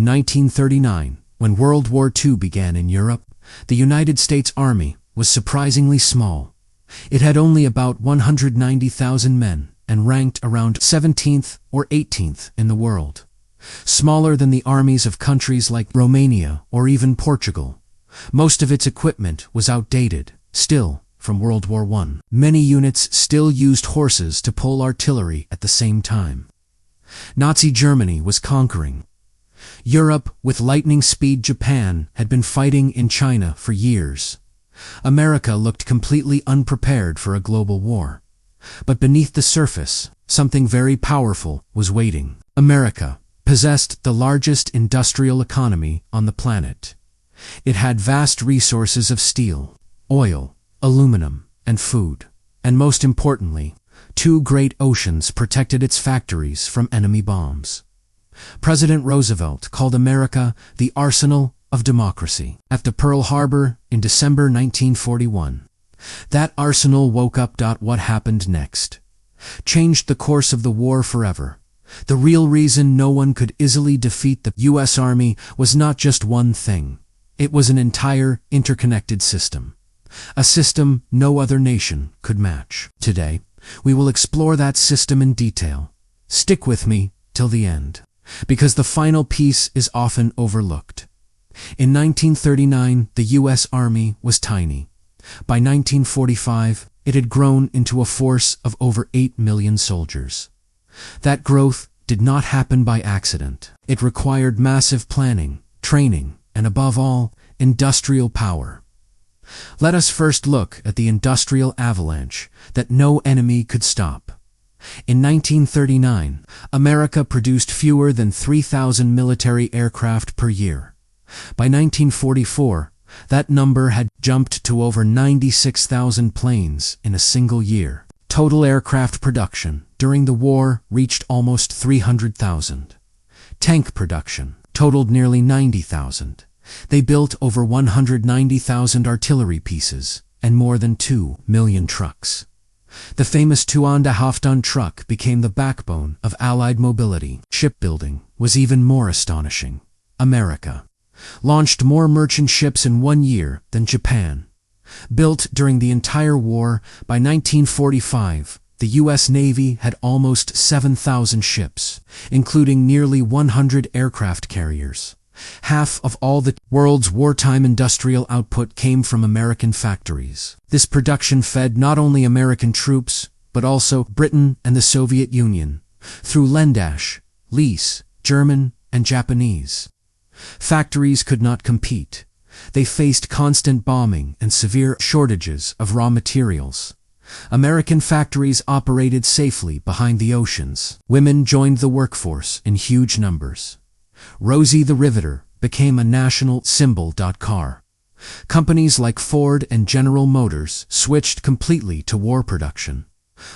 1939, when World War II began in Europe, the United States Army was surprisingly small. It had only about 190,000 men and ranked around 17th or 18th in the world. Smaller than the armies of countries like Romania or even Portugal. Most of its equipment was outdated, still, from World War I. Many units still used horses to pull artillery at the same time. Nazi Germany was conquering. Europe, with lightning speed Japan, had been fighting in China for years. America looked completely unprepared for a global war. But beneath the surface, something very powerful was waiting. America possessed the largest industrial economy on the planet. It had vast resources of steel, oil, aluminum, and food. And most importantly, two great oceans protected its factories from enemy bombs. President Roosevelt called America the arsenal of democracy. After Pearl Harbor in December 1941, that arsenal woke up. What happened next changed the course of the war forever. The real reason no one could easily defeat the U.S. Army was not just one thing. It was an entire, interconnected system. A system no other nation could match. Today, we will explore that system in detail. Stick with me till the end, because the final piece is often overlooked. In 1939, the U.S. Army was tiny. By 1945, it had grown into a force of over 8 million soldiers. That growth did not happen by accident. It required massive planning, training, and above all, industrial power. Let us first look at the industrial avalanche that no enemy could stop. In 1939, America produced fewer than 3,000 military aircraft per year. By 1944, that number had jumped to over 96,000 planes in a single year. Total aircraft production during the war reached almost 300,000. Tank production totaled nearly 90,000. They built over 190,000 artillery pieces and more than 2 million trucks. The famous 2.5-ton truck became the backbone of Allied mobility. Shipbuilding was even more astonishing. America launched more merchant ships in 1 year than Japan. Built during the entire war, by 1945, the U.S. Navy had almost 7,000 ships, including nearly 100 aircraft carriers. Half of all the world's wartime industrial output came from American factories. This production fed not only American troops, but also Britain and the Soviet Union, through Lendash, Lease, German, and Japanese. Factories could not compete. They faced constant bombing and severe shortages of raw materials. American factories operated safely behind the oceans. Women joined the workforce in huge numbers. Rosie the Riveter became a national symbol. Car. Companies like Ford and General Motors switched completely to war production.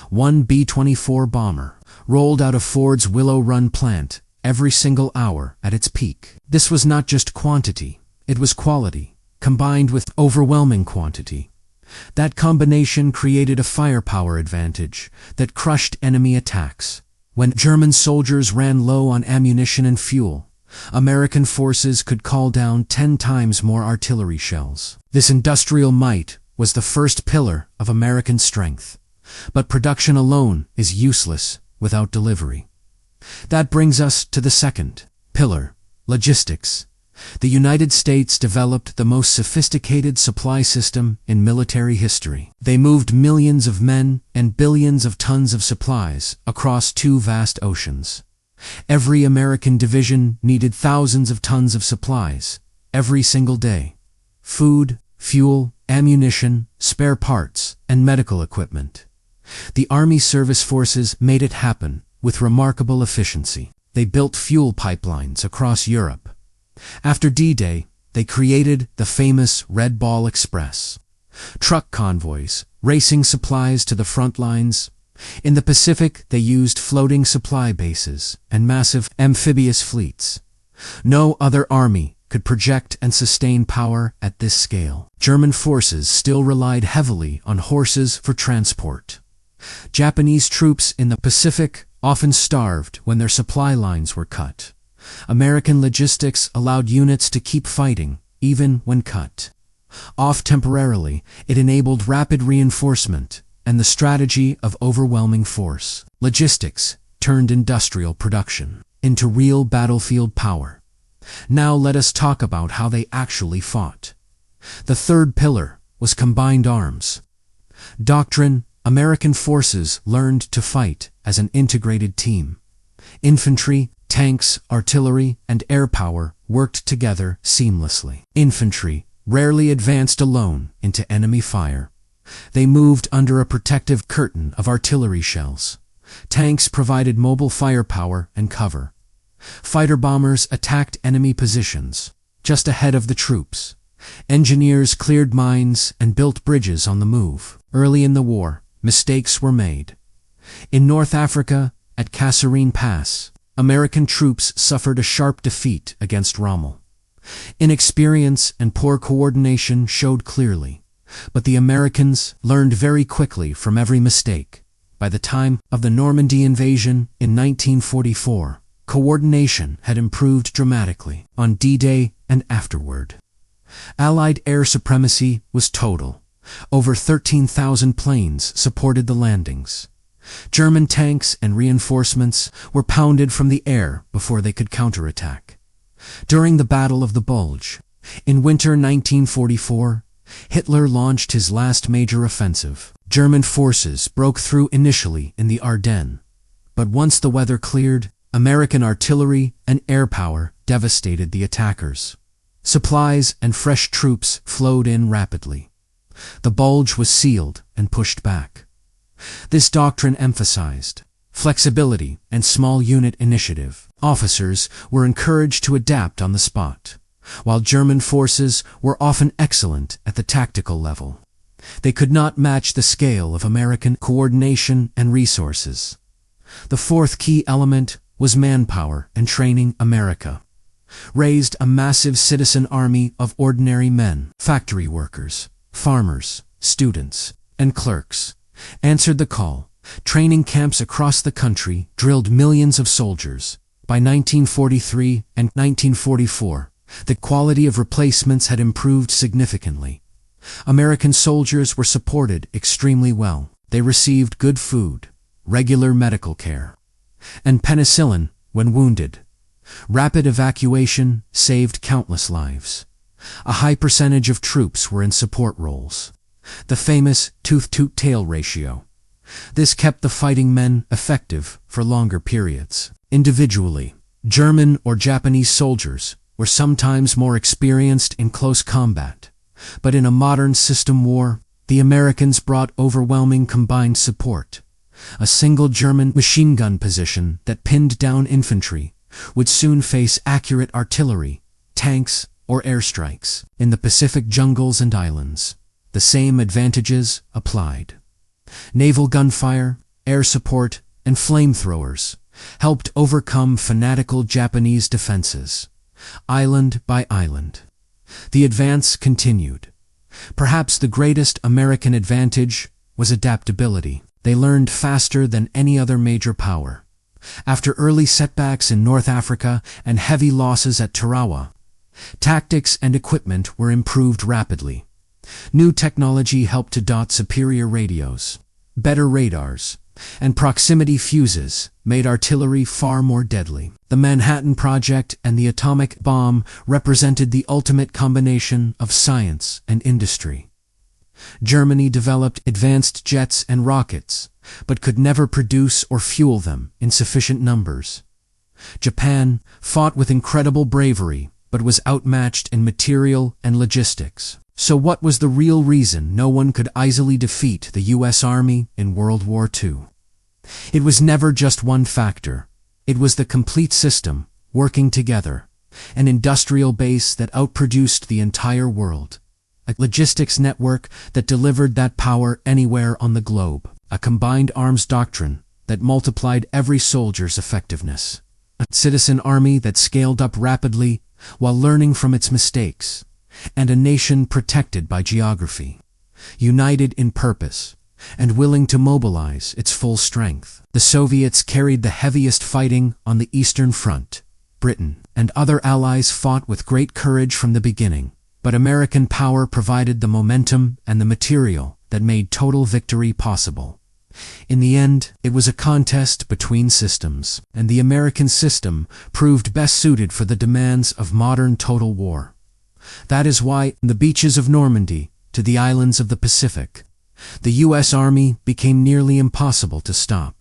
One B-24 bomber rolled out of Ford's Willow Run plant every single hour at its peak. This was not just quantity, it was quality, combined with overwhelming quantity. That combination created a firepower advantage that crushed enemy attacks. When German soldiers ran low on ammunition and fuel, American forces could call down 10 times more artillery shells. This industrial might was the first pillar of American strength. But production alone is useless without delivery. That brings us to the second pillar, logistics. The United States developed the most sophisticated supply system in military history. They moved millions of men and billions of tons of supplies across 2 vast oceans. Every American division needed thousands of tons of supplies, every single day. Food, fuel, ammunition, spare parts, and medical equipment. The Army Service Forces made it happen with remarkable efficiency. They built fuel pipelines across Europe. After D-Day, they created the famous Red Ball Express. Truck convoys, racing supplies to the front lines. In the Pacific, they used floating supply bases and massive amphibious fleets. No other army could project and sustain power at this scale. German forces still relied heavily on horses for transport. Japanese troops in the Pacific often starved when their supply lines were cut. American logistics allowed units to keep fighting, even when cut off temporarily. It enabled rapid reinforcement and the strategy of overwhelming force. Logistics turned industrial production into real battlefield power. Now let us talk about how they actually fought. The third pillar was combined arms. Doctrine: American forces learned to fight as an integrated team. Infantry, tanks, artillery, and air power worked together seamlessly. Infantry rarely advanced alone into enemy fire. They moved under a protective curtain of artillery shells. Tanks provided mobile firepower and cover. Fighter bombers attacked enemy positions just ahead of the troops. Engineers cleared mines and built bridges on the move. Early in the war, mistakes were made. In North Africa, at Kasserine Pass, American troops suffered a sharp defeat against Rommel. Inexperience and poor coordination showed clearly, but the Americans learned very quickly from every mistake. By the time of the Normandy invasion in 1944, coordination had improved dramatically. On D-Day and afterward, Allied air supremacy was total. Over 13,000 planes supported the landings. German tanks and reinforcements were pounded from the air before they could counterattack. During the Battle of the Bulge, in winter 1944, Hitler launched his last major offensive. German forces broke through initially in the Ardennes, but once the weather cleared, American artillery and air power devastated the attackers. Supplies and fresh troops flowed in rapidly. The Bulge was sealed and pushed back. This doctrine emphasized flexibility and small unit initiative. Officers were encouraged to adapt on the spot, while German forces were often excellent at the tactical level. They could not match the scale of American coordination and resources. The fourth key element was manpower and training. America raised a massive citizen army of ordinary men. Factory workers, farmers, students, and clerks answered the call. Training camps across the country drilled millions of soldiers. By 1943 and 1944, the quality of replacements had improved significantly. American soldiers were supported extremely well. They received good food, regular medical care, and penicillin when wounded. Rapid evacuation saved countless lives. A high percentage of troops were in support roles. The famous tooth-to-tail ratio. This kept the fighting men effective for longer periods. Individually, German or Japanese soldiers were sometimes more experienced in close combat, but in a modern system war, the Americans brought overwhelming combined support. A single German machine gun position that pinned down infantry would soon face accurate artillery, tanks, or airstrikes. In the Pacific jungles and islands, the same advantages applied. Naval gunfire, air support, and flamethrowers helped overcome fanatical Japanese defenses, island by island. The advance continued. Perhaps the greatest American advantage was adaptability. They learned faster than any other major power. After early setbacks in North Africa and heavy losses at Tarawa, tactics and equipment were improved rapidly. New technology helped to dot superior radios. Better radars and proximity fuses made artillery far more deadly. The Manhattan Project and the atomic bomb represented the ultimate combination of science and industry. Germany developed advanced jets and rockets, but could never produce or fuel them in sufficient numbers. Japan fought with incredible bravery, but was outmatched in material and logistics. So what was the real reason no one could easily defeat the U.S. Army in World War II? It was never just one factor. It was the complete system, working together, an industrial base that outproduced the entire world, a logistics network that delivered that power anywhere on the globe, a combined arms doctrine that multiplied every soldier's effectiveness, a citizen army that scaled up rapidly while learning from its mistakes, and a nation protected by geography, united in purpose, and willing to mobilize its full strength. The Soviets carried the heaviest fighting on the Eastern Front. Britain and other allies fought with great courage from the beginning, but American power provided the momentum and the material that made total victory possible. In the end, it was a contest between systems, and the American system proved best suited for the demands of modern total war. That is why, from the beaches of Normandy to the islands of the Pacific, the U.S. Army became nearly impossible to stop.